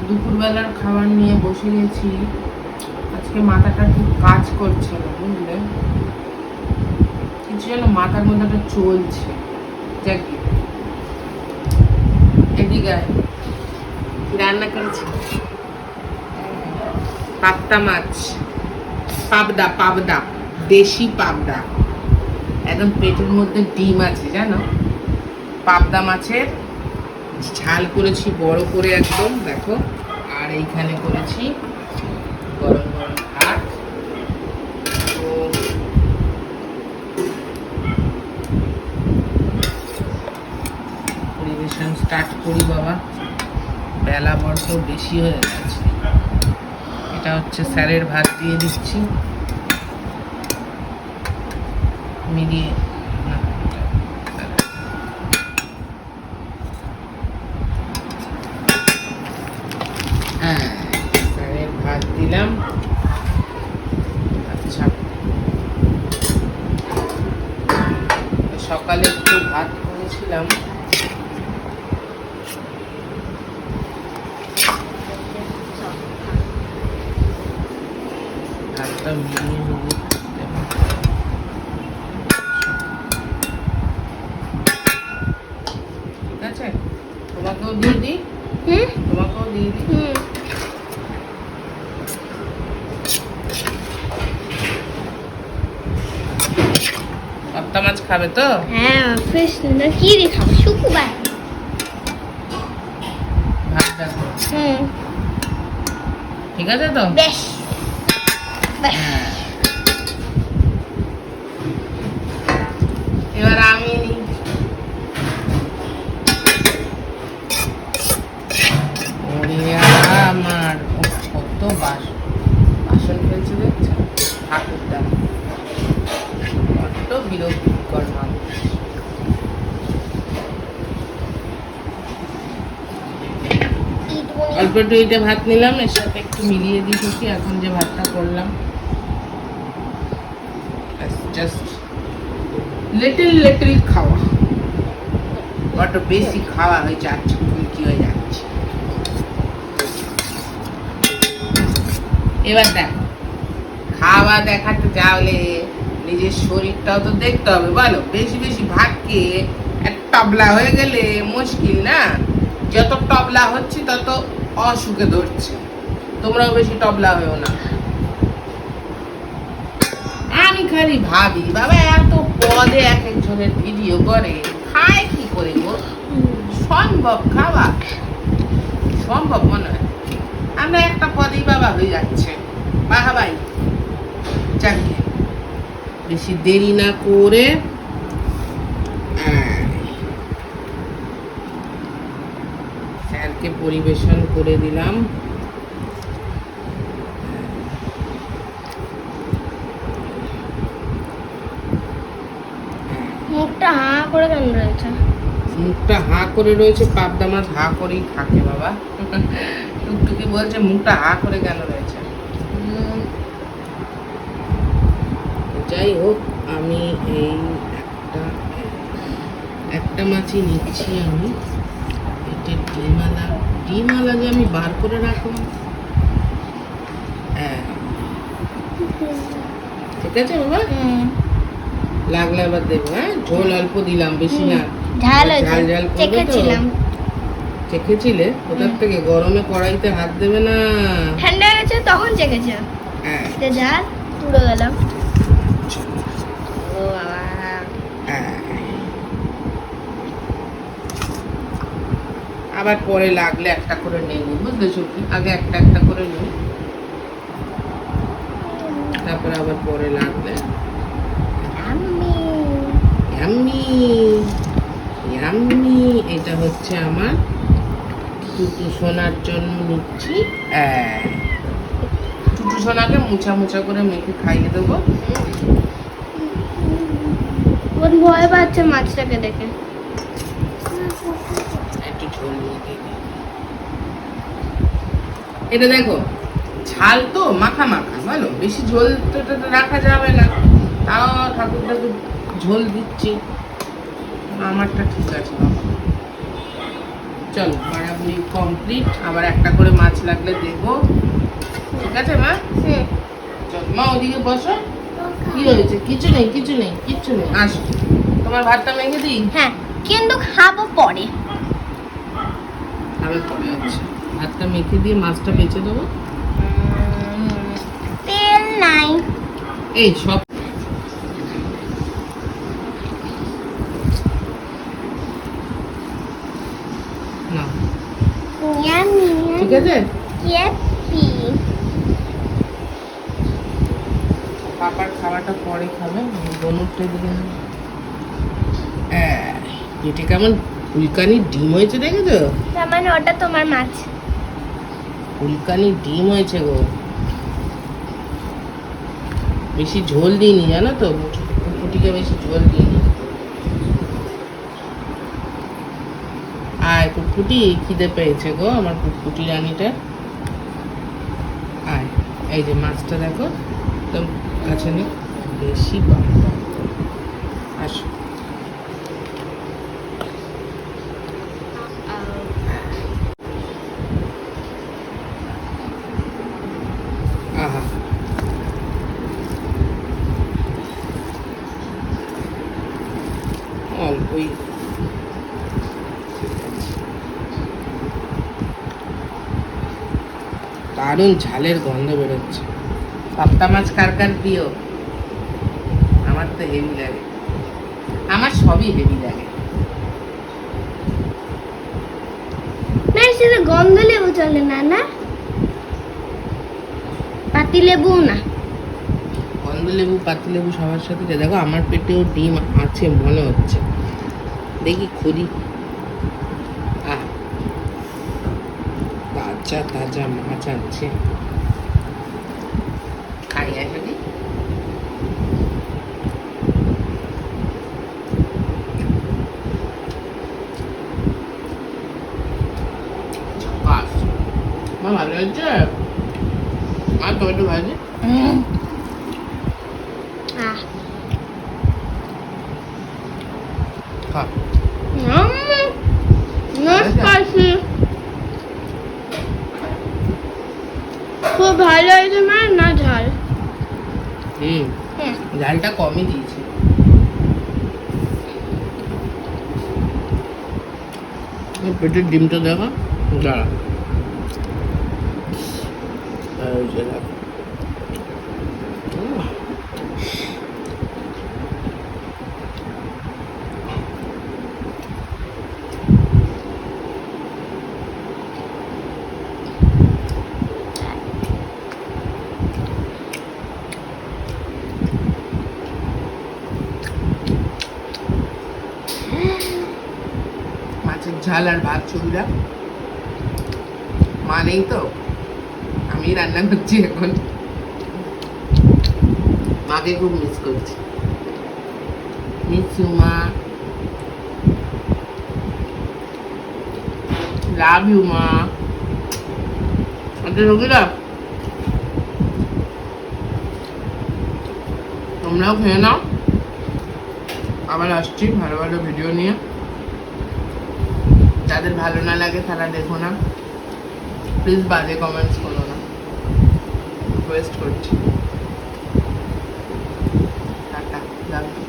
দুপুরবেলার খাবার নিয়ে বসে গেছি। আজকে মাথাটা ঠিক কাজ করছে না, বুঝলে, কিছু যেন মাথার মধ্যে একটা চলছে। এদিকে রান্না করেছি পাবদা মাছ, পাবদা দেশি পাবদা, একদম পেটের মধ্যে ডিম আছে জানো। পাবদা মাছের ঝাল করেছি বড় করে একদম, দেখো। আর এইখানে করেছি গরম গরম ভাত। তো পরিবেশন স্টার্ট করি বাবা, বেলা বড্ড বেশি হয়ে গেছে। এটা হচ্ছে স্যারের ভাত, দিয়ে দিচ্ছি মিলিয়ে। স্যারের ভাত দিলাম। আচ্ছা, সকালে একটু ভাত করেছিলাম, ভাতটা মিলিয়ে মিলিয়ে ঠিক আছে। তোমাকেও দিয়ে দিই, তোমাকেও দিয়ে দিই। পাবদা মাছ খাবে তো? হ্যাঁ, ফিশ না, কি দিয়ে খাবো? শুকুবার ভাত দেখো, ঠিক আছে তো? বেশ বেশ। এবার আমি নিই। আমার কত বাসন ফেলছে দেখছো, ঠাকুরদা বড্ড বিরক্তিকর মানুষ। অল্প একটু এইটা ভাত নিলাম, এর সাথে একটু মিলিয়ে দিয়েছি এখন যে ভাতটা করলাম। জাস্ট লিটল খাওয়া, বড্ড বেশি খাওয়া হয়ে যাচ্ছে, কি হয়ে যাচ্ছে। এবার দেখো, খাওয়া দেখাতে যাওয়ালে নিজের শরীরটাও তো দেখতে হবে, বলো। বেশি বেশি ভাত খেয়ে এক টবলা হয়ে গেলে মুশকিল না। যত টবলা হচ্ছে তত অসুখে ধরছে। তোমরাও বেশি টবলা হয়েও না। আমি খালি ভাবি বাবা, এত পদে এক একজনের ভিডিও করে, খায় কি করে গো? সম্ভব খাওয়া? সম্ভব মনে হয়? আমরা একটা পদেই বাবা হয়ে যাচ্ছে। বাহা ভাই, যাকে বেশি দেরি না করে স্যারকে পরিবেশন করে দিলাম। মুখটা হাঁ করে কেন রয়েছে? মুখটা হাঁ করে রয়েছে, পাবদা মাছ হাঁ করেই থাকে বাবা। টুকটুকি বলছে মুখটা হাঁ করে কেন রয়েছে। যাই হোক, আমি এই একটা মাছই নিচ্ছি। আমি এটা ডিমালা যে আমি বার করে রাখলাম। ঠিক আছে বাবা, লাগলে আবার দেবো। ঝোল অল্প দিলাম, বেশি না। ঝাল ঝাল করবে তো? চেখেছিলে কোথার থেকে? গরমে কড়াইতে হাত দেবে না। ঠান্ডা গেছে তখন চেকেছে। ঝাল পুরো গেলাম। ও বাবা, আবার পরে লাগলে একটা করে নেই, বুঝতেছো কি? আগে একটা একটা করে নিই, তারপরে আবার পরে লাগলে। ইয়াম্মি। এটা হচ্ছে আমার টুটু সোনার জন্য নিচ্ছি। টুটু সোনাকে মুছা মুছা করে মেখে খাইয়ে দেবো। ওর ভয় পাচ্ছে মাছটাকে দেখে। একটু ঝোল দিয়ে দিই। এটা দেখো, ঝাল তো মাখা মাখা, বলো। বেশি ঝোল তো এটা রাখা যাবে না, তাও ঠাকুরটাকে ঝোল দিচ্ছি। আমারটা ঠিক আছে বাবা, চলো বাড়াবুড়ি কমপ্লিট, আবার একটা করে মাছ লাগলে দেবো, ঠিক আছে মা? চল মা ওদিকে বসো। কি হয়েছে? কিছু নেই, কিছু নেই, কিচ্ছু নেই, আসো। তোমার ভাতটা মেখে দিই? হ্যাঁ, কিন্তু খাবো পরে। খাবে পরে? আচ্ছা, ভাতটা মেখে দিয়ে মাছটা বেঁচে দেবো। তেল নাই। এই সব না, ইয়ামি ঠিক আছে। ইয়াপি। পাপার খাওয়াটা পরে খাবে, বনুরটা দিকে না। এটা কেমন ফুলকানি ডিম হয়েছে দেখেছো? তার মানে ওটা তোমার মাছ। ফুলকানি ডিম হয়েছে গো, বেশি ঝোল দিইনি জানো তো, ফুটিকে বেশি ঝোল দিইনি। আয় ফুটফুটি, খিদে পেয়েছে গো আমার ফুটফুটি রানীটা। আয়, এই যে মাছটা দেখো একদম কাছে নেই, বেশি বাবা। আসো, আহা অল্পই। দারুণ ঝালের গন্ধ বেরোচ্ছে। পাবদা মাছ কার কার প্রিয়? আমার তো হেভি লাগে, আমার সবই হেভি লাগে। না, সেটা গন্ধ লেবু চলে না, না পাতি লেবু না। গন্ধ লেবু পাতি লেবু সবার সাথে দেখো, আমার পেটেও ডিম আছে মনে হচ্ছে, দেখি খুঁড়ি। আহ, তাজা তাজা মাছ আছে, খাই আসলে। মা ভালো হয়েছে? আর টমেটো ভাজি খা। খুব ভালো হয়েছে মা, না ঝাল? ঝালটা কমই দিয়েছি। পেটের ডিমটা দেখা দাঁড়া, মাছের ঝাল আর ভাত ছবিটা। মা নেই তো, আমি রান্না করছি এখন, মাকে খুব মিস করছি। মিস ইউ মা, লাভ ইউ মা। আচ্ছা রোগীরা, তোমরাও খেয়ে নাও, আবার আসছি ভালো ভালো ভিডিও নিয়ে। যাদের ভালো না লাগে তারা দেখো না, প্লিজ বাজে কমেন্টস করো না, রিকোয়েস্ট করছি। Tata, love you.